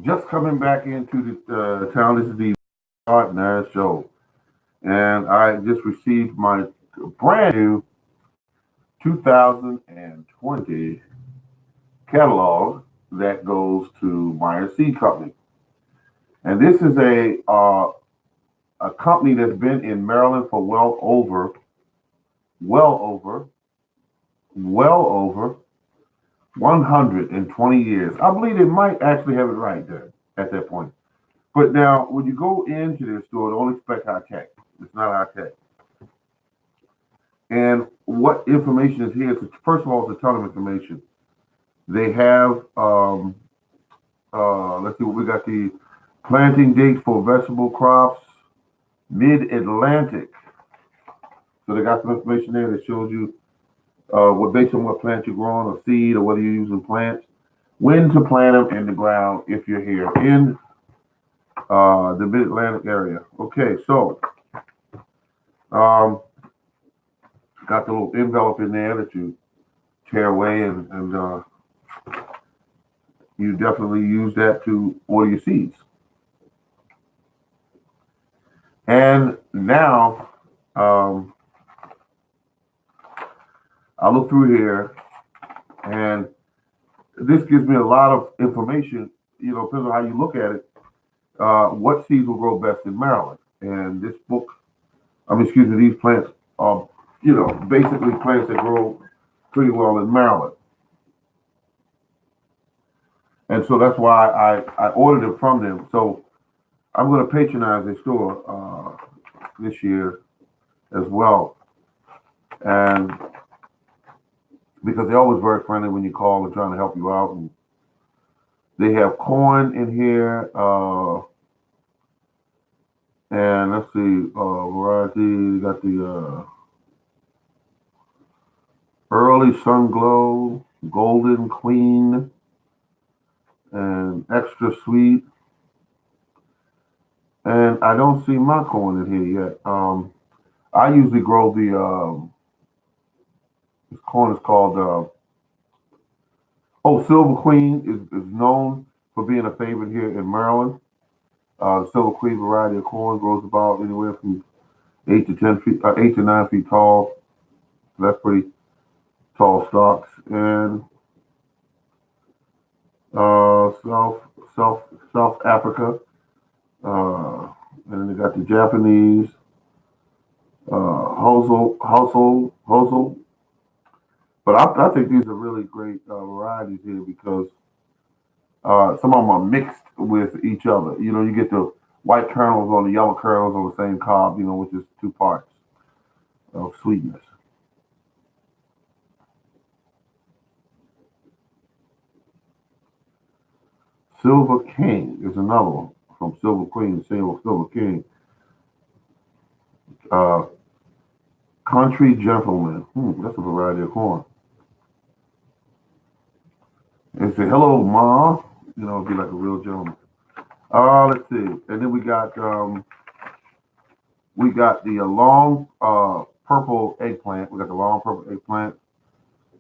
just coming back into the town. This is the Art Nash Show, and I just received my brand new 2020 catalog that goes to Meyer Seed Company, and this is a company that's been in Maryland for well over, well over 120 years. I believe they might actually have it right there at that point. But now, when you go into their store, don't expect high tech. It's not high tech. And what information is here? First of all, it's a ton of information. They have, let's see what we got, the planting dates for vegetable crops, mid-Atlantic. So they got some information there that shows you what based on what plant you're growing or seed or whether you're using plants, when to plant them in the ground if you're here in the Mid-Atlantic area. Okay, so um, got the little envelope in there that you tear away, and you definitely use that to order your seeds. And now I look through here, and this gives me a lot of information. Depends on how you look at it. What seeds will grow best in Maryland? And this book, excuse me, these plants are, basically plants that grow pretty well in Maryland. And so that's why I ordered it from them. So I'm going to patronize their store this year as well. And because they're always very friendly when you call and trying to help you out. And they have corn in here. And let's see, variety. You got the early sun glow, golden queen, and extra sweet. And I don't see my corn in here yet. I usually grow this corn is called Silver Queen is known for being a favorite here in Maryland. The Silver Queen variety of corn grows about anywhere from 8 to 9 feet tall. So that's pretty tall stalks. And South Africa. And then they got the Japanese household. But I think these are really great varieties here because some of them are mixed with each other. You get the white kernels or the yellow kernels on the same cob, which is two parts of sweetness. Silver King is another one from Silver Queen, Silver King. Uh, Country Gentleman. That's a variety of corn. And say, hello, Ma. Be like a real gentleman. Let's see. And then we got the long purple eggplant. We got the long purple eggplant.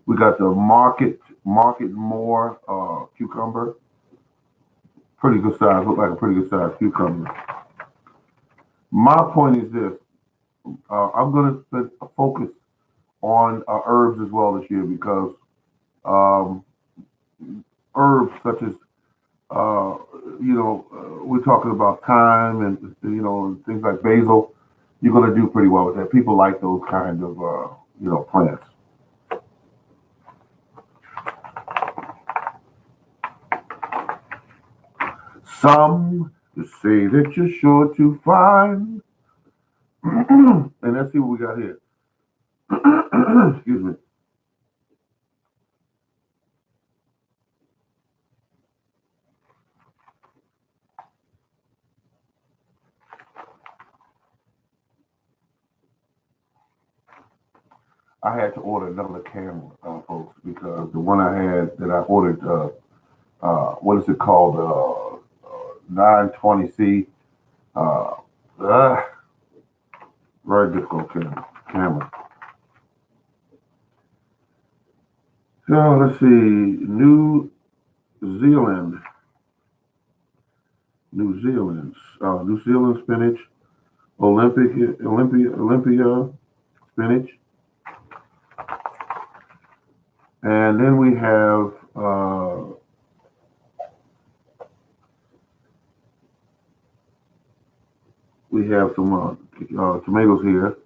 We got the market more cucumber. Pretty good size. Look like a pretty good size cucumber. My point is this. I'm going to focus on herbs as well this year because herbs such as we're talking about thyme and things like basil. You're going to do pretty well with that. People like those kind of plants. Some say that you're sure to find. And let's see what we got here. Excuse me. I had to order another camera, folks, because the one I had that I ordered, what is it called? 920C. Very difficult camera. So let's see. New Zealand New Zealand spinach, Olympia spinach, and then we have some tomatoes here.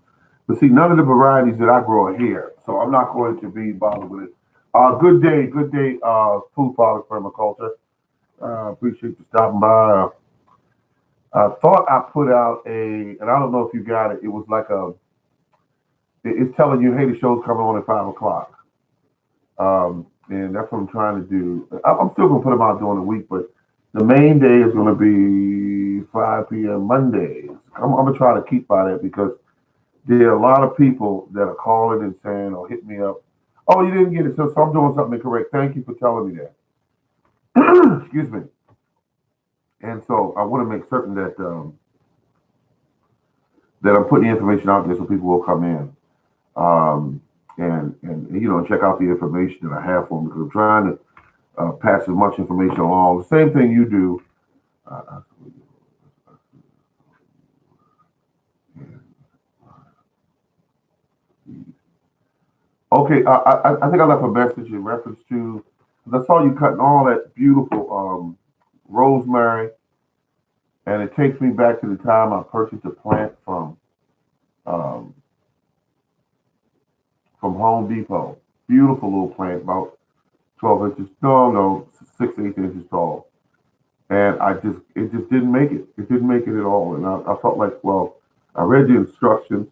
But see, none of the varieties that I grow are here, so I'm not going to be bothered with it. Good day, food product permaculture. Appreciate you stopping by. I thought I put out and I don't know if you got it. It was like it's telling you, hey, the show's coming on at 5 o'clock. And that's what I'm trying to do. I'm still gonna put them out during the week, but the main day is gonna be 5 p.m. Mondays. I'm gonna try to keep by that because there are a lot of people that are calling and saying or hit me up. Oh, you didn't get it, so I'm doing something incorrect. Thank you for telling me that. Excuse me. And so I want to make certain that I'm putting the information out there so people will come in and check out the information that I have for them because I'm trying to pass as much information along. The same thing you do. Uh, okay, I think I left a message in reference to. 'Cause I saw you cutting all that beautiful rosemary, and it takes me back to the time I purchased a plant um, from Home Depot. Beautiful little plant, about 12 inches. No, 6 to 8 inches tall. And it just didn't make it. It didn't make it at all. And I felt like, well, I read the instructions,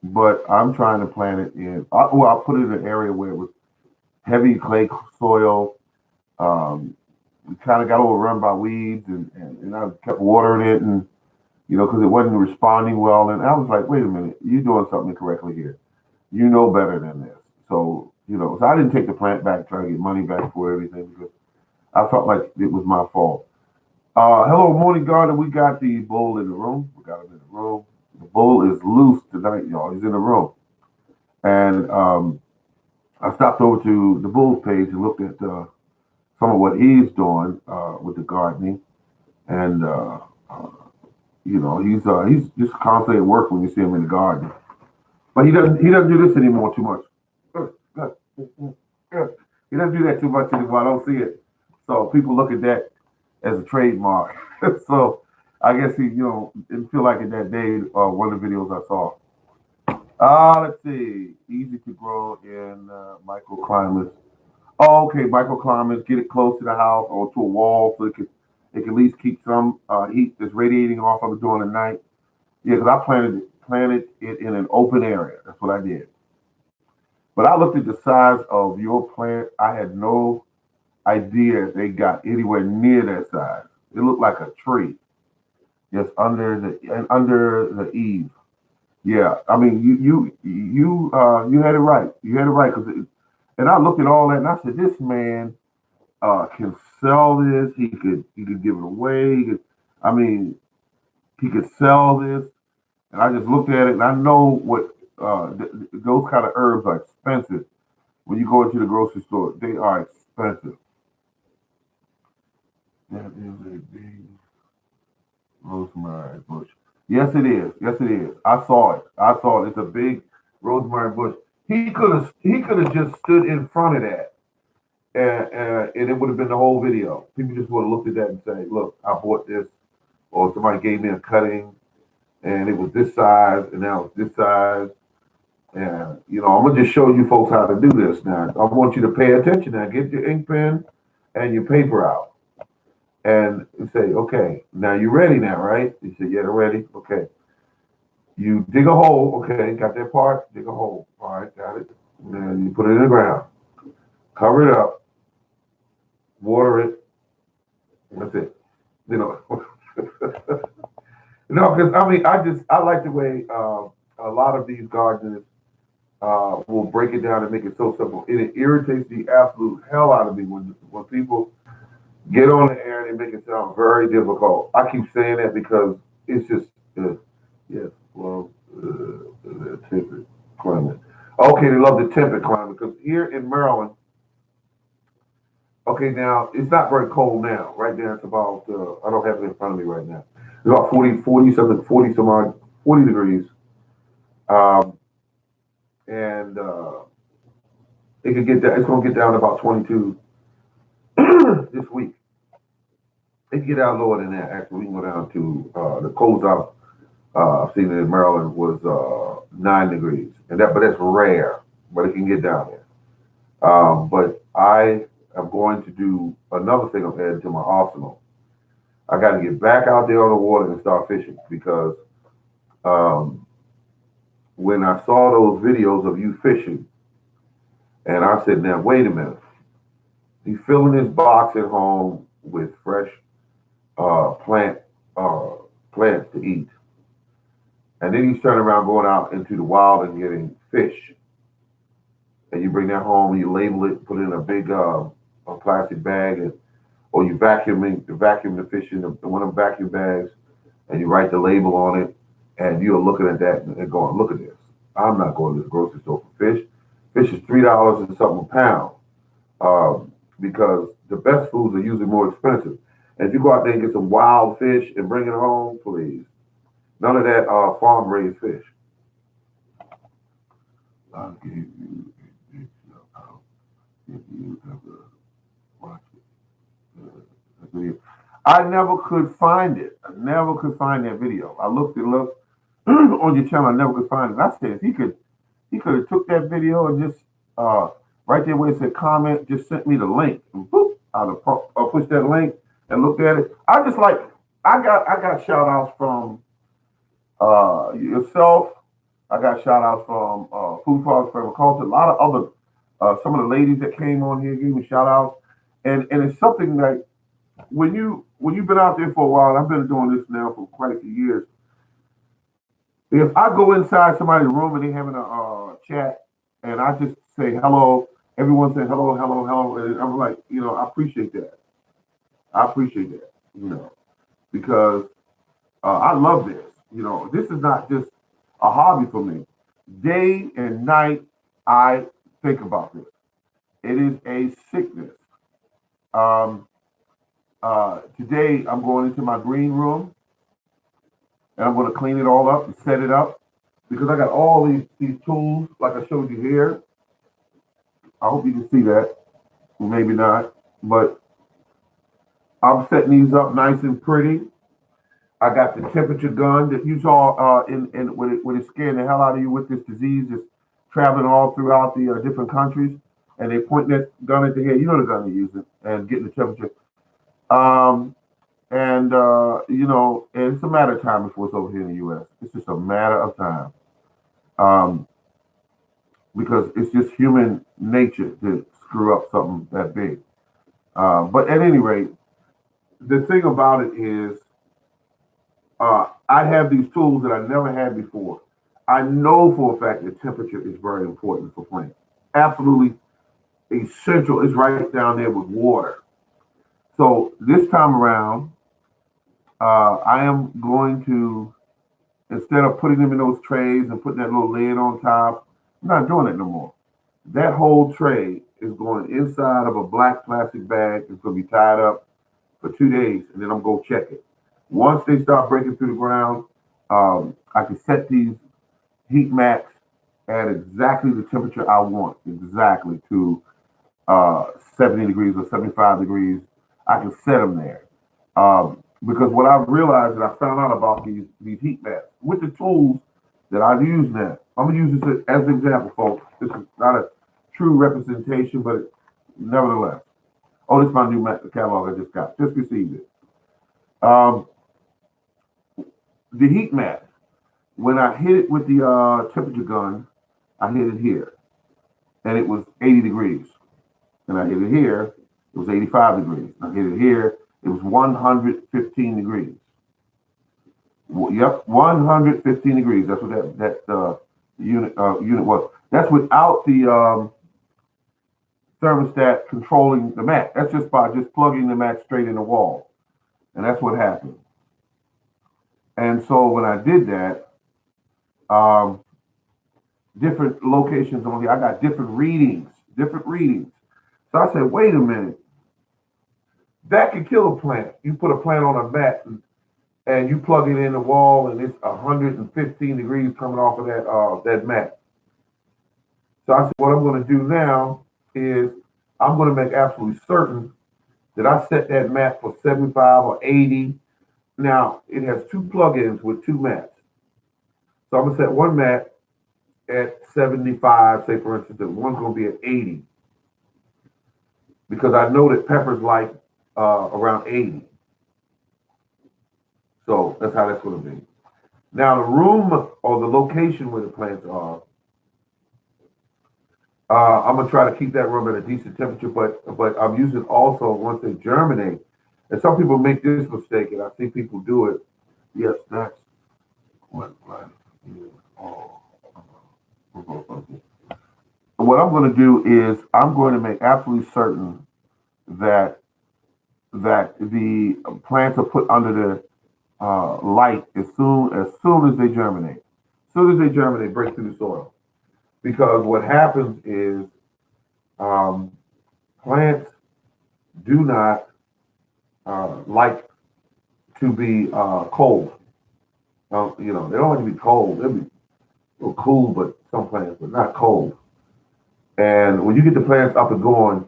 but I'm trying to plant it I put it in an area where it was heavy clay soil. We kind of got overrun by weeds, and I kept watering it, and because it wasn't responding well. And I was like, wait a minute, you're doing something incorrectly here. You know better than this. So, so I didn't take the plant back, try to get money back for everything because I felt like it was my fault. Hello, Morning Garden. We got the bull in the room. We got him in the room. The bull is loose tonight, y'all. He's in the room. And I stopped over to the bull's page and looked at some of what he's doing with the gardening. And, he's just constantly at work when you see him in the garden. But he doesn't do this anymore too much. He doesn't do that too much anymore. I don't see it. So people look at that as a trademark. So I guess he, didn't feel like it that day. One of the videos I saw. Let's see. Easy to grow in microclimates. Oh, okay, microclimates. Get it close to the house or to a wall so it can at least keep some heat that's radiating off of it during the night. Yeah, because I planted it in an open area. That's what I did. But I looked at the size of your plant. I had no idea they got anywhere near that size. It looked like a tree just under the eave. Yeah, I mean you had it right. You had it right and I looked at all that and I said this man can sell this. He could give it away. I mean he could sell this. And I just looked at it and I know what those kind of herbs are expensive. When you go into the grocery store, they are expensive. That is a big rosemary bush. Yes, it is. Yes, it is. I saw it. I saw it. It's a big rosemary bush. He could have just stood in front of that, and it would have been the whole video. People just would have looked at that and say, "Look, I bought this," or somebody gave me a cutting, and it was this size, and now it's this size. And I'm gonna just show you folks how to do this now. I want you to pay attention now. Get your ink pen and your paper out and say, okay, now you ready now, right? You say, yeah, ready. Okay. You dig a hole. Okay, got that part? Dig a hole. All right, got it. And then you put it in the ground. Cover it up. Water it. That's it. No, because I mean, I like the way a lot of these gardeners will break it down and make it so simple. And it irritates the absolute hell out of me when people get on the air and they make it sound very difficult. I keep saying that because it's just, yes, well, temperate climate. Okay, they love the temperate climate because here in Maryland, Okay, now it's not very cold now. Right now it's about I don't have it in front of me right now. It's about 40 something, 40 some odd, 40 degrees. Um, and it could get down, it's going to get down to about 22 this week. It can get down lower than that. Actually, we can go down to the coldest I've seen it in Maryland was 9 degrees, and but that's rare. But it can get down there. But I am going to do another thing I'm adding to my arsenal. I got to get back out there on the water and start fishing because um, when I saw those videos of you fishing, and I said, now wait a minute, he's filling his box at home with fresh plant uh, plants to eat, and then he's turning around going out into the wild and getting fish, and you bring that home and you label it, put it in a big a plastic bag, and or you vacuum the fish in one of the vacuum bags, and you write the label on it, and you're looking at that and going, look at this. I'm not going to the grocery store for fish. Fish is $3 and something a pound because the best foods are usually more expensive. And if you go out there and get some wild fish and bring it home, please, none of that farm raised fish. I'll give you a picture of if you ever watch the video. I never could find it. I never could find that video. I looked and looked on your channel. I never could find it. I said if he could have took that video and just right there where it said comment, just sent me the link. And boop, I'd have pushed that link and looked at it. I just like I got shout outs from yourself. I got shout outs from Food Products for Agriculture. A lot of other some of the ladies that came on here gave me shout outs. And it's something like when you've been out there for a while, I've been doing this now for quite a few years. If I go inside somebody's room and they're having a chat, and I just say hello, everyone say hello, hello, hello, and I'm like, I appreciate that. I appreciate that, because I love this. This is not just a hobby for me. Day and night, I think about this. It is a sickness. Um, Today, I'm going into my green room and I'm going to clean it all up and set it up because I got all these tools like I showed you here. I hope you can see that. Maybe not, but I'm setting these up nice and pretty. I got the temperature gun that you saw in when it's scaring the hell out of you with this disease that's traveling all throughout the different countries, and they point that gun at the head. You know the gun they're using and getting the temperature. Um, and it's a matter of time before it's over here in the U.S. It's just a matter of time. Um, because it's just human nature to screw up something that big. But at any rate, the thing about it is, I have these tools that I never had before. I know for a fact that temperature is very important for plants. Absolutely essential. It's right down there with water. So this time around, I am going to, instead of putting them in those trays and putting that little lid on top, I'm not doing it no more. That whole tray is going inside of a black plastic bag. It's going to be tied up for 2 days, and then I'm going to check it. Once they start breaking through the ground, I can set these heat mats at exactly the temperature I want, exactly to 70 degrees or 75 degrees. I can set them there. Because what I've realized that I found out about these heat mats with the tools that I've used now. I'm gonna use this as an example, folks. This is not a true representation, but nevertheless. Oh, this is my new catalog I just got. Just received it. Um, the heat mat. When I hit it with the temperature gun, I hit it here, and it was 80 degrees. And I hit it here, it was 85 degrees. I hit it here, it was 115 degrees. Yep, 115 degrees. That's what that unit was. That's without the thermostat controlling the mat. That's just by just plugging the mat straight in the wall, and that's what happened. And so when I did that, different locations on here, I got different readings. So I said, wait a minute. That can kill a plant. You put a plant on a mat and you plug it in the wall, and it's 115 degrees coming off of that mat. So I said, what I'm going to do now is I'm going to make absolutely certain that I set that mat for 75 or 80. Now it has two plugins with two mats. So I'm going to set one mat at 75, say for instance, and one's going to be at 80 because I know that peppers like around 80. So that's how that's going to be. Now the room or the location where the plants are, I'm gonna try to keep that room at a decent temperature, but I'm using also once they germinate. And some people make this mistake, and I see people do it. Yes, that's what plant is all about. What I'm going to do is I'm going to make absolutely certain that the plants are put under the light as soon as they germinate. As soon as they germinate, break through the soil. Because what happens is um, plants do not like to be cold. They don't like to be cold. They'll be a little cool, but some plants, but not cold. And when you get the plants up and going,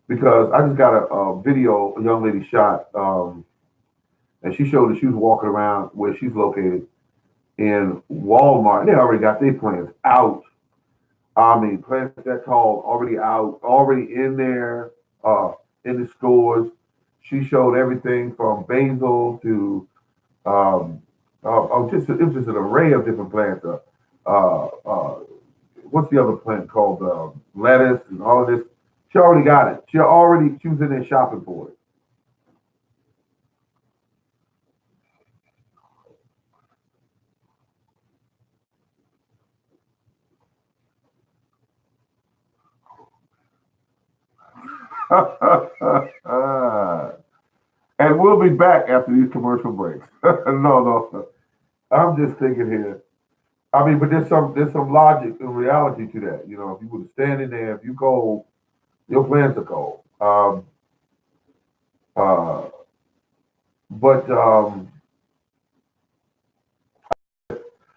because I just got a video a young lady shot, and she showed that she was walking around where she's located in Walmart. They already got their plants out. I mean, plants that tall, already out, already in there, in the stores. She showed everything from basil to it was just an array of different plants. Uh, what's the other plant called? Lettuce and all of this. She already got it. She was in there shopping for it. And we'll be back after these commercial breaks. No. I'm just thinking here. I mean, but there's some logic and reality to that. If you were to stand in there, if you cold, your plants are cold. Uh, but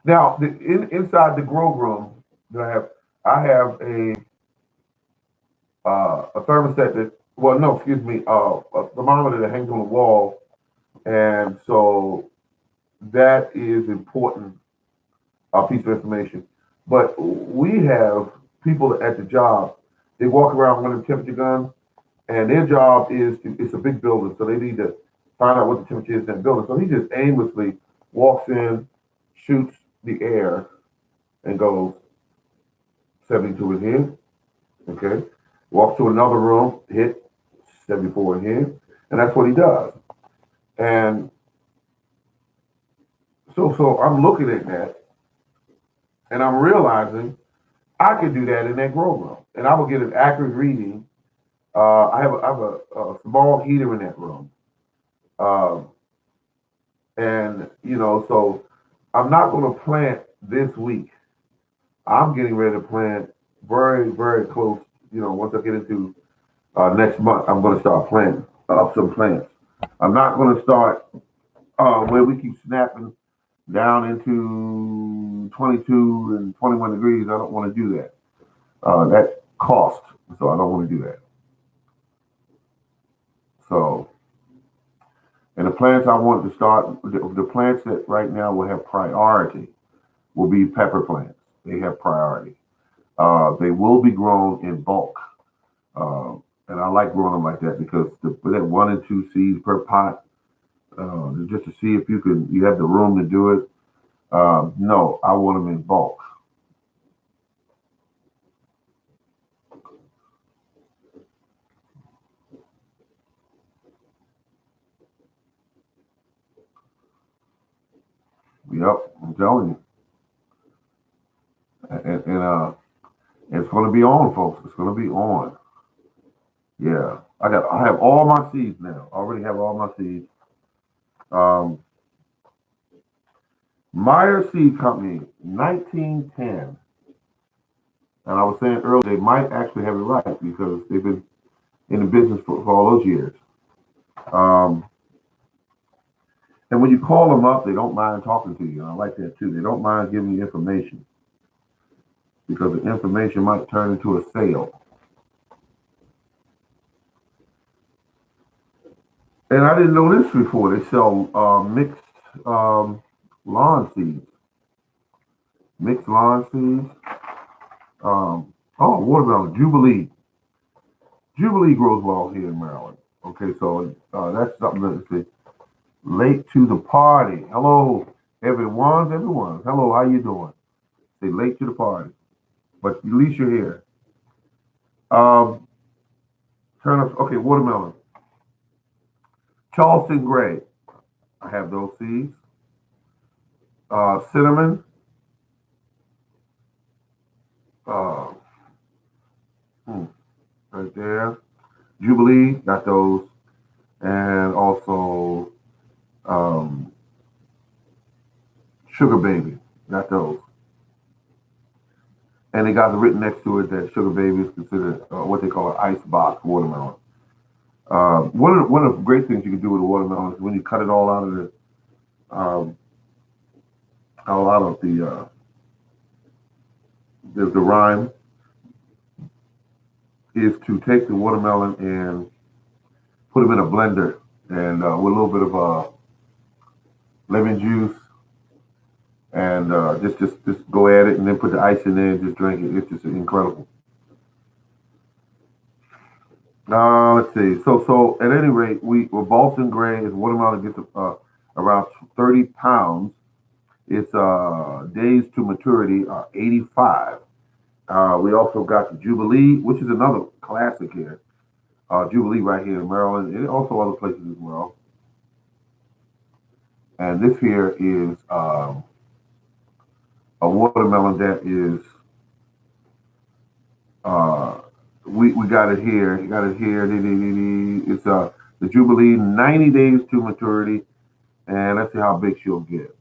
now inside the grow room that I have a thermostat that, well, no, excuse me, a thermometer that hangs on the wall, and so that is important piece of information. But we have people at the job. They walk around with a temperature gun, and their job it's a big building, so they need to find out what the temperature is in that building. So he just aimlessly walks in, shoots the air, and goes 72 in here. Okay, walks to another room, hit 74 in here, and that's what he does. And so I'm looking at that, and I'm realizing I could do that in that grow room, and I will get an accurate reading. I have a small heater in that room, uh, and so I'm not going to plant this week. I'm getting ready to plant very, very close. Once I get into next month, I'm going to start planting up some plants. I'm not going to start where we keep snapping down into 22 and 21 degrees. I don't want to do that. That cost, so I don't want to do that. So, and the plants I want to start, the plants that right now will have priority will be pepper plants. They have priority. They will be grown in bulk. Uh, and I like growing them like that because for that 1 and 2 seeds per pot, just to see if you have the room to do it. No, I want them in bulk. Yep, I'm telling you. And it's going to be on, folks. It's going to be on. Yeah, I have all my seeds now. I already have all my seeds. Um, Meyer Seed Company, 1910. And I was saying earlier, they might actually have it right because they've been in the business for all those years. Um, and when you call them up, they don't mind talking to you. And I like that too. They don't mind giving you information because the information might turn into a sale. And I didn't know this before. They sell mixed um, lawn seeds. Mixed lawn seeds. Watermelon. Jubilee. Jubilee grows well here in Maryland. Okay, so that's something that say late to the party. Hello, everyone. Hello, how you doing? Say late to the party, but at least you're here. Um, turn up. Okay, watermelon. Charleston Gray. I have those seeds. Cinnamon. Uh, hmm, right there. Jubilee. Got those, and also um, Sugar Baby. Got those. And they got written next to it that Sugar Baby is considered what they call an ice box watermelon. One of the great things you can do with a watermelon is when you cut it all out of um, out of the rind, is to take the watermelon and put them in a blender and with a little bit of lemon juice and just go at it and then put the ice in there and just drink it. It's just incredible. Let's see. So at any rate, well, Boston Gray is watermelon gets around 30 pounds. Its days to maturity are 85. We also got the Jubilee, which is another classic here. Jubilee right here in Maryland, and also other places as well. And this here is a watermelon that is uh, we got it here. You got it here. It's the Jubilee, 90 days to maturity, and let's see how big she'll get.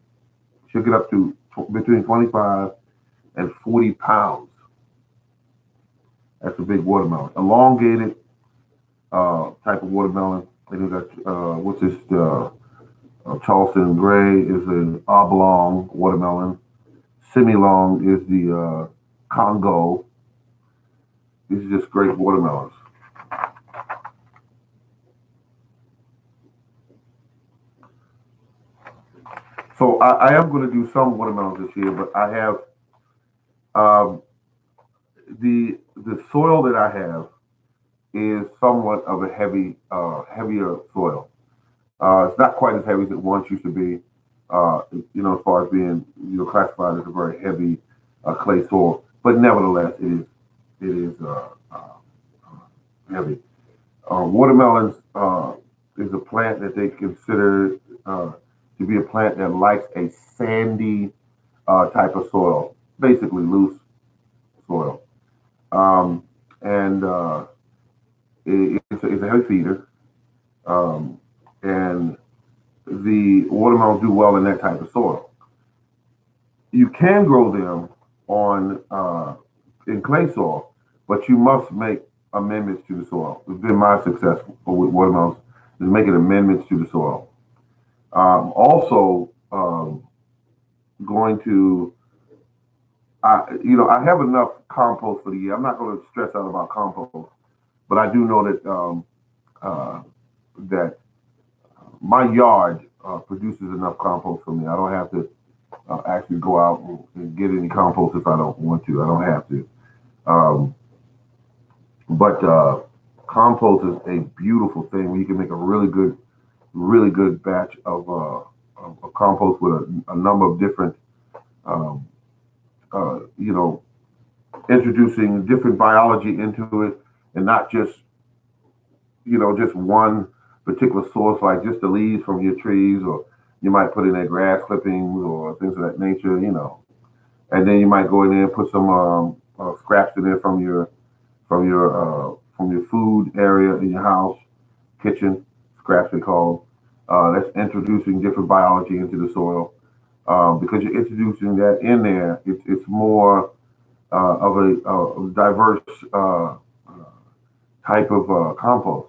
She'll get up to between 25 and 40 pounds. That's a big watermelon. Elongated type of watermelon. And we got what's this? Charleston Gray is an oblong watermelon. Semi-long is the Congo. These are just great watermelons. So I am going to do some watermelons this year, but I have um, the soil that I have is somewhat of a heavier soil. It's not quite as heavy as it once used to be. As far as being classified as a very heavy clay soil, but nevertheless, it is heavy. Watermelons is a plant that they consider to be a plant that likes a sandy type of soil, basically loose soil. Um, and it's a heavy feeder, and the watermelons do well in that type of soil. You can grow them on in clay soil, but you must make amendments to the soil. It's been my success with watermelons is making amendments to the soil. Also, going to I have enough compost for the year. I'm not going to stress out about compost, but I do know that my yard produces enough compost for me. I don't have to actually go out and get any compost if I don't want to. I don't have to. Um, but compost is a beautiful thing where you can make a really good batch of compost with a number of different, um, uh, you know, introducing different biology into it, and not just one particular source, like just the leaves from your trees, or you might put in there grass clippings or things of that nature. And then you might go in there and put some scraps in there from your food area in your house, kitchen scraps they call. That's introducing different biology into the soil. Because you're introducing that in there, it's more of a diverse type of compost.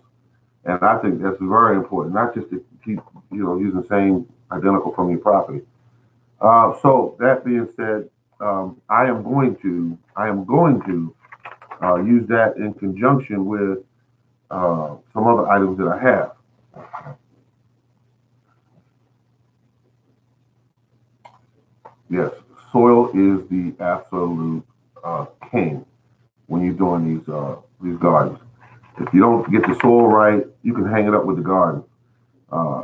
And I think that's very important, not just to keep, using the same identical from your property. So that being said, I am going to use that in conjunction with some other items that I have. Yes, soil is the absolute king when you're doing these gardens. If you don't get the soil right, you can hang it up with the garden.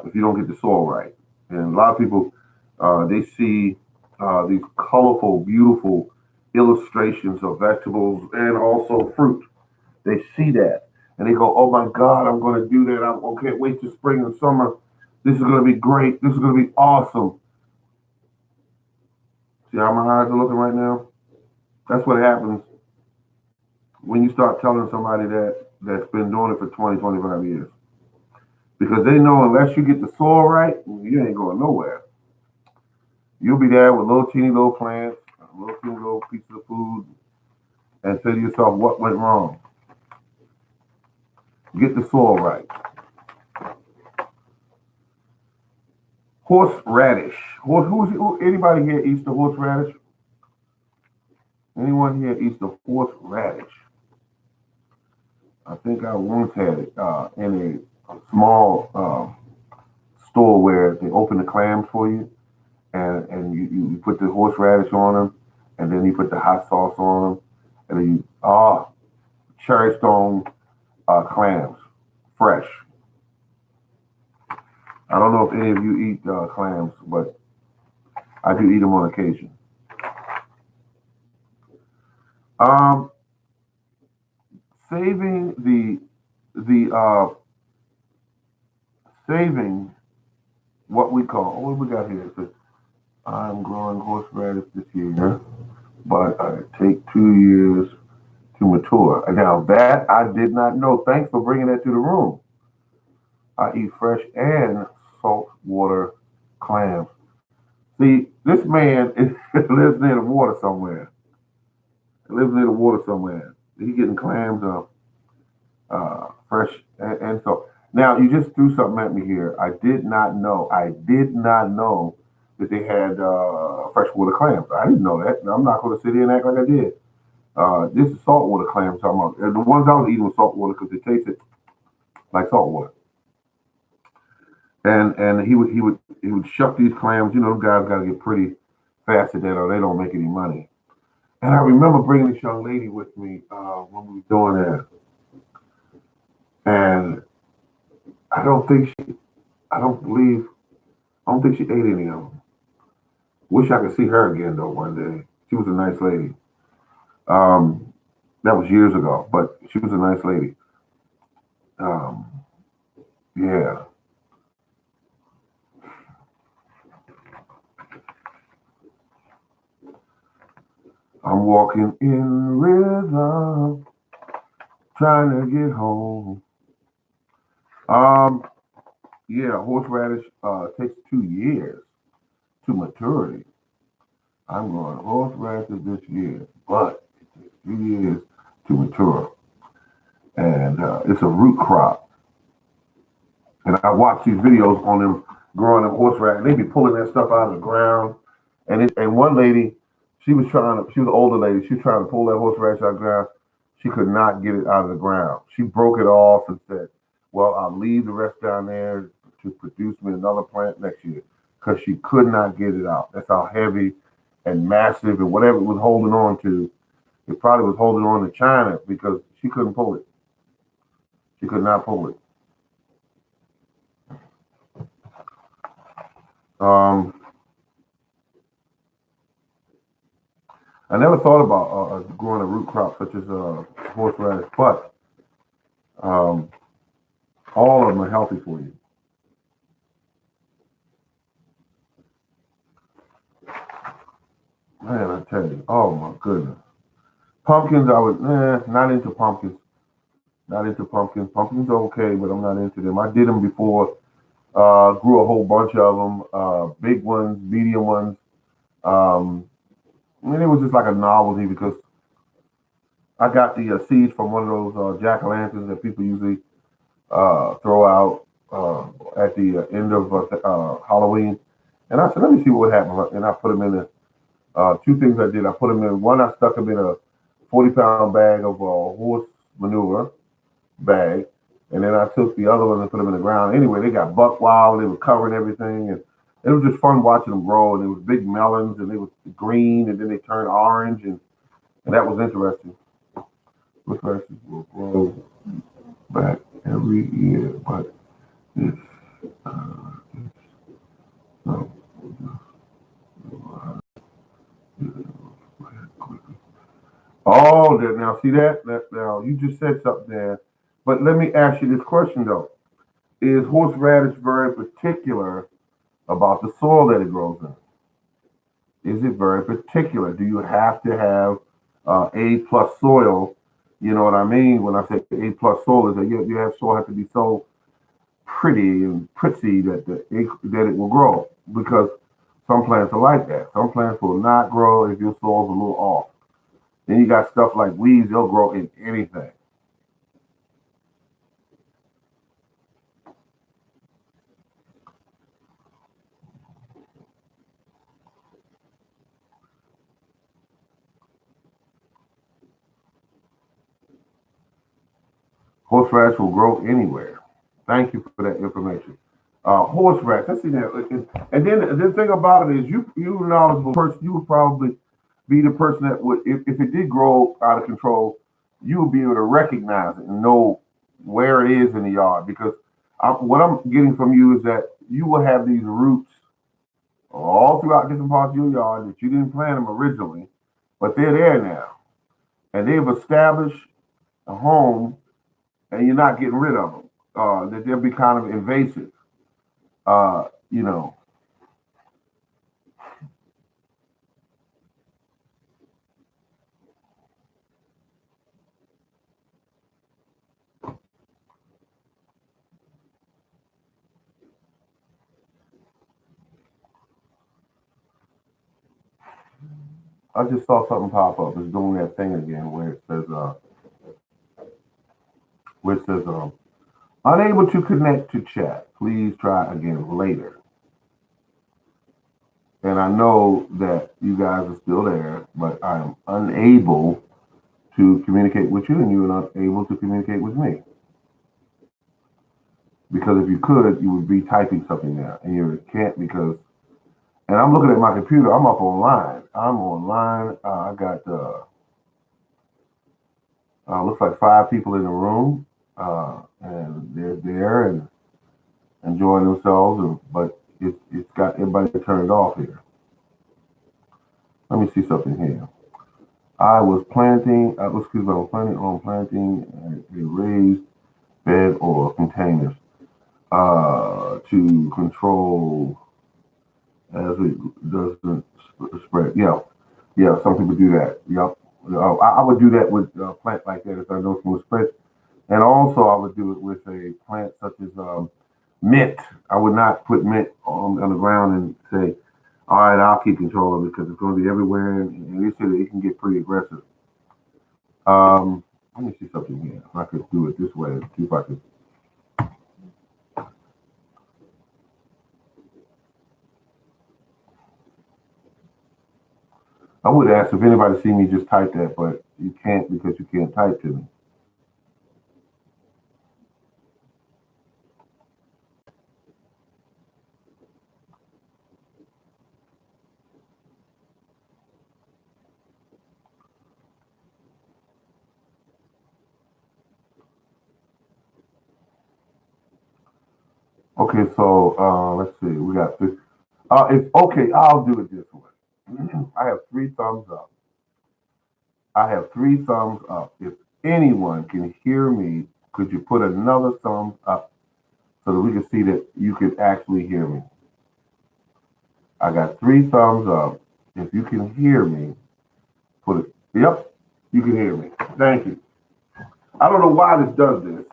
If you don't get the soil right, and a lot of people they see these colorful, beautiful illustrations of vegetables and also fruit. They see that and they go, "Oh my God, I'm going to do that. I can't wait to spring and summer. This is going to be great. This is going to be awesome." See how my eyes are looking right now? That's what happens when you start telling somebody that's been doing it for 20, 25 years. Because they know unless you get the soil right, you ain't going nowhere. You'll be there with little teeny little plants, little teeny little pieces of food, and say to yourself, what went wrong? Get the soil right. Horseradish. Anybody here eats the horseradish? Anyone here eats the horseradish? I think I once had it in a small store where they open the clams for you, and you put the horseradish on them, and then you put the hot sauce on them, and then cherry stone clams, fresh. I don't know if any of you eat clams, but I do eat them on occasion. Um, saving the saving what we call what we got here. It says, I'm growing horseradish this year, but I take 2 years to mature. Now that I did not know. Thanks for bringing that to the room. I eat fresh and saltwater clams. See, this man lives near the water somewhere. He lives near the water somewhere. He's getting clams fresh and so. Now you just threw something at me here. I did not know. I did not know that they had freshwater clams. I didn't know that. I'm not going to sit here and act like I did. This is saltwater clams I'm talking about. And the ones I was eating was saltwater because they tasted like saltwater. And he would shuck these clams. You know, them guys got to get pretty fast at that, or they don't make any money. And I remember bringing this young lady with me when we were doing that, and I don't think she, I don't believe, I don't think she ate any of them. Wish I could see her again though one day. She was a nice lady. Um, that was years ago, but she was a nice lady. Um, yeah, I'm walking in rhythm, trying to get home. Um, yeah, horseradish takes 2 years to maturity. I'm going horseradish this year, but it takes 2 years to mature, and it's a root crop. And I watch these videos on them growing them horseradish. They be pulling that stuff out of the ground, and one lady, she was an older lady. She was trying to pull that horseradish out of the ground. She could not get it out of the ground. She broke it off and said, "Well, I'll leave the rest down there to produce me another plant next year," because she could not get it out. That's how heavy and massive and whatever it was holding on to. It probably was holding on to China because she couldn't pull it. She could not pull it. Um, I never thought about growing a root crop such as horseradish, but um, all of them are healthy for you. Man, I tell you, oh my goodness. Pumpkins, I was not into pumpkins. Not into pumpkins. Pumpkins are okay, but I'm not into them. I did them before. Grew a whole bunch of them. Big ones, medium ones. Um, I mean, it was just like a novelty because I got the seeds from one of those jack o' lanterns that people usually throw out at the end of Halloween. And I said, let me see what happened. And I put them in the two things I did. I put them in one. I stuck them in a 40-pound bag of horse manure bag, and then I took the other one and put them in the ground. Anyway, they got buck wild. They were covering everything, and it was just fun watching them grow. And it was big melons, and they were green, and then they turned orange, and that was interesting. Refreshers will grow back every year, but it's no. Oh, now see that? Now you just said something there. But let me ask you this question though: is horseradish very particular about the soil that it grows in? Is it very particular? Do you have to have A plus soil? You know what I mean when I say A plus soil is that you have soil have to be so pretty and pretty that it will grow because some plants are like that. Some plants will not grow if your soil's a little off. Then you got stuff like weeds; they'll grow in anything. Horseradish will grow anywhere. Thank you for that information. Horseradish. Let's see that. And then the thing about it is, you knowledgeable person, you would probably be the person that would, if it did grow out of control, you would be able to recognize it and know where it is in the yard. Because what I'm getting from you is that you will have these roots all throughout different parts of your yard that you didn't plant them originally, but they're there now, and they've established a home and you're not getting rid of them. That they'll be kind of invasive. You know, I just saw something pop up. It's doing that thing again where it says, unable to connect to chat. Please try again later. And I know that you guys are still there, but I am unable to communicate with you, and you are not able to communicate with me. Because if you could, you would be typing something now, and you can't because. And I'm looking at my computer. I'm up online. I'm online. I got looks like 5 people in the room, and they're there and enjoying themselves. But it's got everybody turned off here. Let me see something here. I was planting. Excuse me. I was planting a raised bed or containers to control as it doesn't spread. Yeah, yeah. Some people do that. Yep. I would do that with a plant like that if I know it's going to spread. And also, I would do it with a plant such as mint. I would not put mint on the ground and say, "All right, I'll keep control of it because it's going to be everywhere." And they say that it can get pretty aggressive. Let me see something here. If I could do it this way, see if I could. I would ask if anybody see me just type that, but you can't because you can't type to me. Okay, so let's see. We got this. It's okay. I'll do it this way. I have 3 thumbs up. I have 3 thumbs up. If anyone can hear me, could you put another thumbs up so that we can see that you can actually hear me? I got 3 thumbs up. If you can hear me, put it. Yep, you can hear me. Thank you. I don't know why this does this,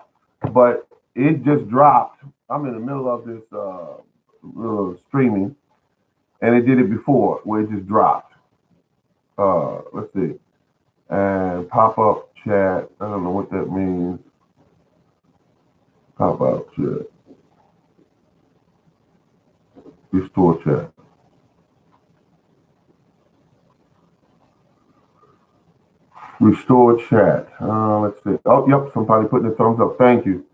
but it just dropped. I'm in the middle of this streaming, and it did it before where it just dropped. Let's see. And pop up chat. I don't know what that means. How about chat? Restore chat. Restore chat. Let's see. Oh, yep. Somebody putting a thumbs up. Thank you.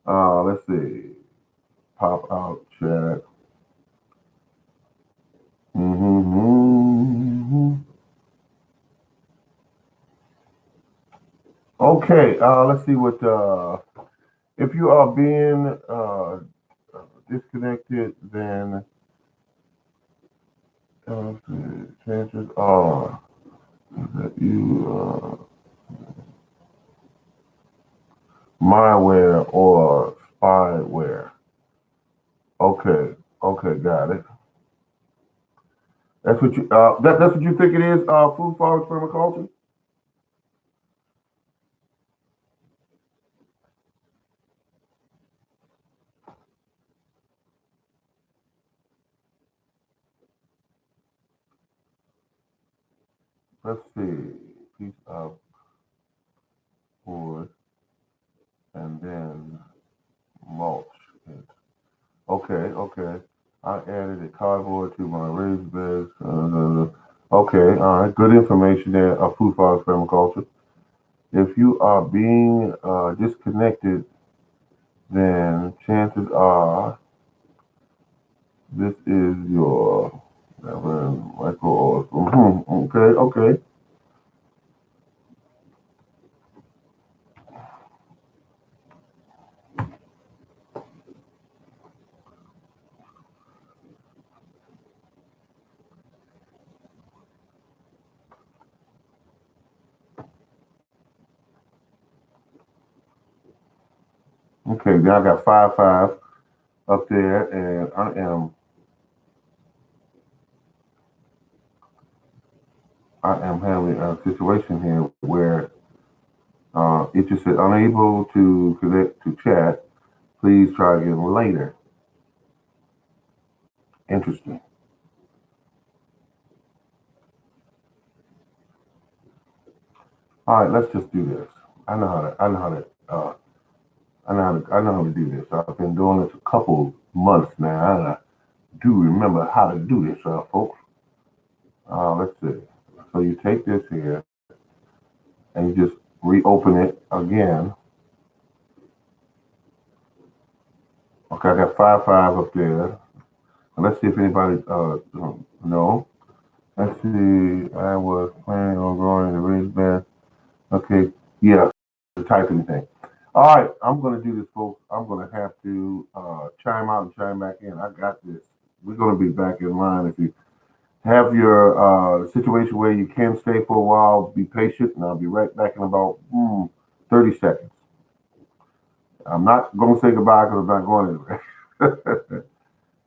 Let's see. Pop out chat. Mm-hmm. Okay. Let's see what. If you are being disconnected, then chances are that you malware or spyware. Okay. Okay. Got it. That's what you. That's what you think it is. Food forest permaculture. Let's see. Piece of wood and then mulch it. Okay, okay. I added a cardboard to my raised beds. Okay, all right. Good information there. Food forest permaculture. If you are being disconnected, then chances are this is your microorganism. Okay, okay. Okay, now I got 5-5 up there, and I am having a situation here where it just said unable to connect to chat. Please try again later. Interesting. All right, let's just do this. I know how to. I know how to. I know how to do this. I've been doing this a couple months now, and I do remember how to do this, folks. Let's see. So you take this here and you just reopen it again. Okay, I got 5-5 up there. And let's see if anybody no. Let's see. I was planning on growing the raised bed. Okay, yeah, the typing thing. All right, I'm gonna do this, folks. I'm gonna have to chime out and chime back in. I got this. We're gonna be back in line. If you have your situation where you can stay for a while, be patient, and I'll be right back in about 30 seconds. I'm not gonna say goodbye because I'm not going anywhere.